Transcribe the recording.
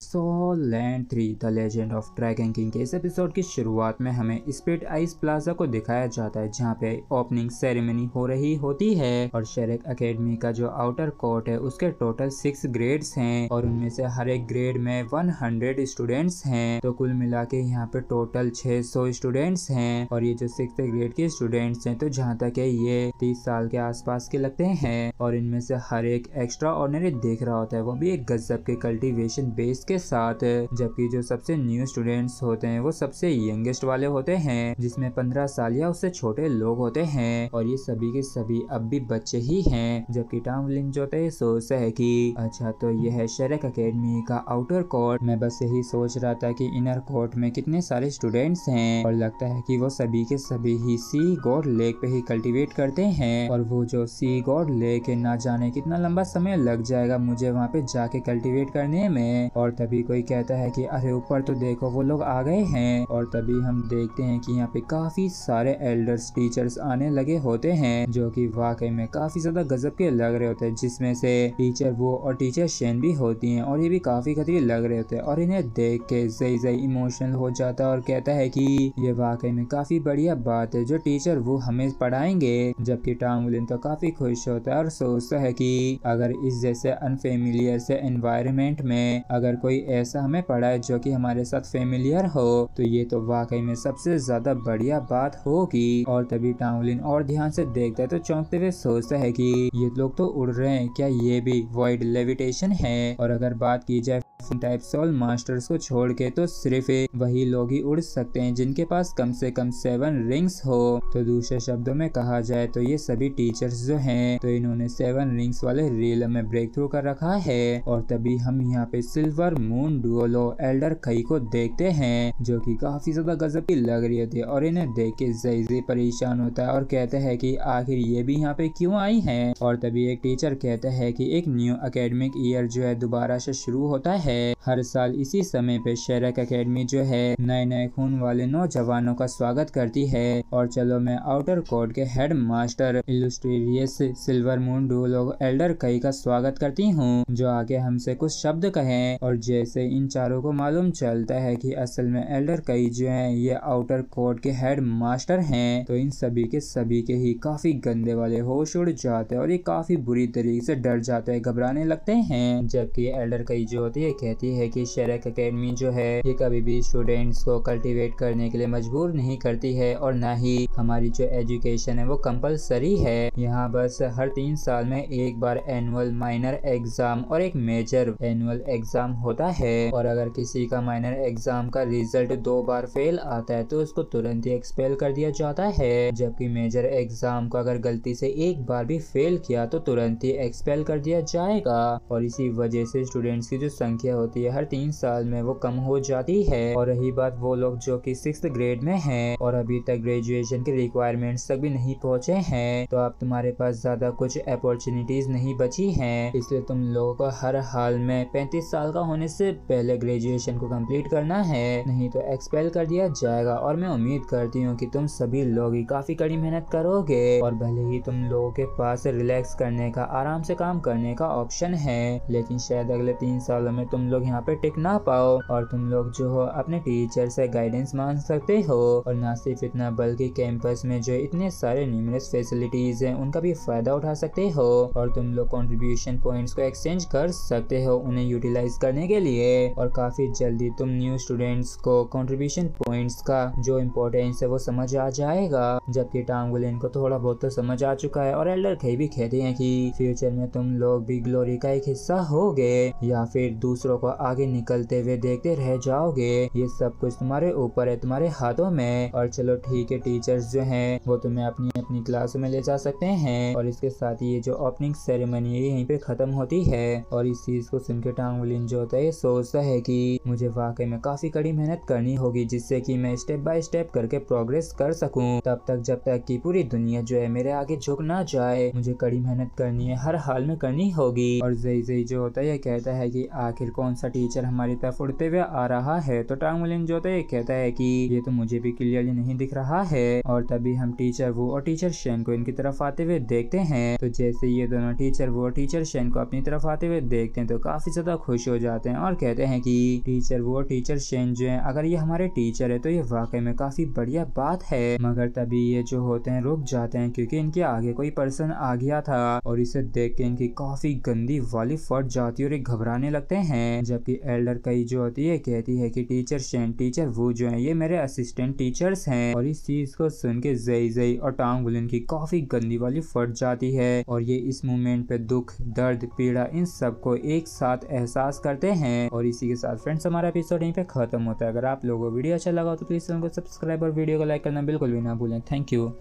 Land 3 the legend of dragon king के इस episode की शुरुआत में हमें स्प्लिट आइस प्लाजा को दिखाया जाता है, जहां पे ओपनिंग सेरेमनी हो रही होती है और शेरेक एकेडमी का जो आउटर कोर्ट है उसके टोटल 6 ग्रेड्स हैं और उनमें से हर एक ग्रेड में 100 स्टूडेंट्स हैं। तो कुल मिला के यहाँ पे टोटल 600 स्टूडेंट्स हैं और ये जो 6th ग्रेड के स्टूडेंट्स हैं तो जहाँ तक है ये 30 साल के आसपास के लगते हैं और इनमें से हर एक एक्स्ट्रा ऑर्डिनरी देख रहा होता है, वो भी एक गजब के कल्टीवेशन बेस के साथ। जबकि जो सबसे न्यू स्टूडेंट्स होते हैं वो सबसे यंगेस्ट वाले होते हैं, जिसमें 15 साल या उससे छोटे लोग होते हैं और ये सभी के सभी अब भी बच्चे ही हैं। जबकि टाउनलिन जो है सोचता है कि अच्छा तो ये है शेरेक एकेडमी का आउटर कोर्ट, मैं बस यही सोच रहा था कि इनर कोर्ट में कितने सारे स्टूडेंट्स हैं और लगता है कि वो सभी के सभी ही सी गॉड लेक पे ही कल्टीवेट करते हैं और वो जो सी गॉड लेक है ना जाने कितना लंबा समय लग जाएगा मुझे वहाँ पे जाके कल्टीवेट करने में। और तभी कोई कहता है कि अरे ऊपर तो देखो वो लोग आ गए हैं और तभी हम देखते हैं कि यहाँ पे काफी सारे एल्डर्स टीचर्स आने लगे होते हैं जो कि वाकई में काफी ज्यादा गजब के लग रहे होते हैं, जिसमें से टीचर वो और टीचर शेन भी होती हैं और ये भी काफी खतरे लग रहे होते हैं और इन्हें देख के जई इमोशनल हो जाता है और कहता है कि ये वाकई में काफी बढ़िया बात है जो टीचर वो हमें पढ़ाएंगे। जबकि टांगुलिन तो काफी खुश होता है और सोचता है कि अगर इस जैसे अनफेमिलियर से एनवायरनमेंट में अगर कोई ऐसा हमें पढ़ाए जो कि हमारे साथ फेमिलियर हो तो ये तो वाकई में सबसे ज्यादा बढ़िया बात होगी। और तभी टांगुलिन और ध्यान से देखता है तो चौंकते हुए सोचता है कि ये लोग तो उड़ रहे हैं, क्या ये भी वॉइड लेविटेशन है? और अगर बात की जाए टाइप सोल मास्टर्स को छोड़ के तो सिर्फ वही लोग ही उड़ सकते हैं जिनके पास कम से कम 7 रिंग्स हो। तो दूसरे शब्दों में कहा जाए तो ये सभी टीचर्स जो हैं तो इन्होंने 7 रिंग्स वाले रील में ब्रेक थ्रू कर रखा है। और तभी हम यहाँ पे सिल्वर मून डुओलो एल्डर कई को देखते हैं जो कि काफी ज्यादा गजब की लग रही होती है और इन्हें देख के जई परेशान होता है और कहते हैं कि आखिर ये भी यहाँ पे क्यों आई है। और तभी एक टीचर कहता है कि एक न्यू एकेडमिक ईयर जो है दोबारा से शुरू होता है। हर साल इसी समय पे शेरेक एकेडमी जो है नए खून वाले नौजवानों का स्वागत करती है। और चलो मैं आउटर कोर्ट के headmaster illustrious silver moon Duolo elder Kai का स्वागत करती हूँ जो आगे हमसे कुछ शब्द कहें। और जैसे इन चारों को मालूम चलता है कि असल में एल्डर कई जो है ये आउटर कोर्ट के हेड मास्टर हैं तो इन सभी के ही काफी गंदे वाले होश उड़ जाते हैं और ये काफी बुरी तरीके से डर जाते हैं, घबराने लगते हैं। जबकि एल्डर कई जो होती है कहती है कि शेरेक एकेडमी जो है ये कभी भी स्टूडेंट्स को कल्टीवेट करने के लिए मजबूर नहीं करती है और ना ही हमारी जो एजुकेशन है वो कंपलसरी है। यहाँ बस हर 3 साल में एक बार एनुअल माइनर एग्जाम और एक मेजर एनुअल एग्जाम होता है और अगर किसी का माइनर एग्जाम का रिजल्ट 2 बार फेल आता है तो उसको तुरंत ही एक्सपेल कर दिया जाता है। जबकि मेजर एग्जाम को अगर गलती से एक बार भी फेल किया तो तुरंत ही एक्सपेल कर दिया जाएगा। और इसी वजह से स्टूडेंट्स की जो संख्या होती है हर 3 साल में वो कम हो जाती है। और रही बात वो लोग जो कि 6th ग्रेड में हैं और अभी तक ग्रेजुएशन के रिक्वायरमेंट्स तक भी नहीं पहुंचे हैं तो अब तुम्हारे पास ज्यादा कुछ अपॉर्चुनिटीज नहीं बची हैं, इसलिए तुम लोगों को हर हाल में 35 साल का होने से पहले ग्रेजुएशन को कंप्लीट करना है, नहीं तो एक्सपेल कर दिया जाएगा। और मैं उम्मीद करती हूँ कि तुम सभी लोग ही काफी कड़ी मेहनत करोगे और भले ही तुम लोगों के पास रिलैक्स करने का, आराम से काम करने का ऑप्शन है, लेकिन शायद अगले 3 सालों में तुम लोग यहाँ पे टिक ना पाओ और तुम लोग जो हो अपने टीचर से गाइडेंस मांग सकते हो। और ना सिर्फ इतना बल्कि कैंपस में जो इतने सारे न्यूमरस फैसिलिटीज हैं उनका भी फायदा उठा सकते हो और तुम लोग कंट्रीब्यूशन पॉइंट्स को एक्सचेंज कर सकते हो उन्हें यूटिलाइज करने के लिए। और काफी जल्दी तुम न्यू स्टूडेंट्स को कंट्रीब्यूशन पॉइंट्स का जो इम्पोर्टेंस है वो समझ आ जाएगा। जबकि टांगुलिन को थोड़ा बहुत तो समझ आ चुका है और एल्डर कई भी कहते हैं कि फ्यूचर में तुम लोग भी ग्लोरी का एक हिस्सा होगे या फिर दूसरों को आगे निकलते हुए देखते रह जाओगे, ये सब कुछ तुम्हारे ऊपर है, तुम्हारे हाथों में। और चलो ठीक है, टीचर्स जो हैं वो तुम्हें अपनी अपनी क्लासों में ले जा सकते हैं। और इसके साथ ही ये जो ओपनिंग सेरेमनी है यहीं पे खत्म होती है। और इस चीज को सुनकर टांगुलिन जो होता है ये सोचता है कि मुझे वाकई में काफी कड़ी मेहनत करनी होगी जिससे कि मैं स्टेप बाय स्टेप करके प्रोग्रेस कर सकूं, तब तक जब तक कि पूरी दुनिया जो है मेरे आगे झुक ना जाए। मुझे कड़ी मेहनत करनी है, हर हाल में करनी होगी। और जई जो होता है ये कहता है कि आखिर कौन सा टीचर हमारी तरफ उड़ते हुए आ रहा है। तो टांगुलिन जो होता है ये कहता है कि ये तो मुझे भी क्लियरली नहीं दिख रहा है। और तभी हम टीचर वो और टीचर शेन को इनकी तरफ आते हुए देखते हैं। तो जैसे ये दोनों टीचर वो और टीचर शेन को अपनी तरफ आते हुए देखते हैं तो काफी ज्यादा खुश हो जाते हैं और कहते हैं कि टीचर वो टीचर शेन जो है अगर ये हमारे टीचर है तो ये वाकई में काफी बढ़िया बात है। मगर तभी ये जो होते हैं रुक जाते हैं क्योंकि इनके आगे कोई पर्सन आ गया था और इसे देख के इनकी काफी गंदी वाली फट जाती है और ये घबराने लगते हैं। जबकि एल्डर कई जो होती है कहती है कि टीचर शेन टीचर वो जो है ये मेरे असिस्टेंट टीचर्स हैं। और इस चीज को सुन के जई जई और टांग बुलिन की काफी गंदी वाली फट जाती है और ये इस मोमेंट पे दुख दर्द पीड़ा इन सबको एक साथ एहसास करते हैं। और इसी के साथ फ्रेंड्स हमारा एपिसोड यहीं पे खत्म होता है। अगर आप लोगों को वीडियो अच्छा लगा तो प्लीज चैनल को सब्सक्राइब और वीडियो को लाइक करना बिल्कुल भी ना भूलें। Thank you.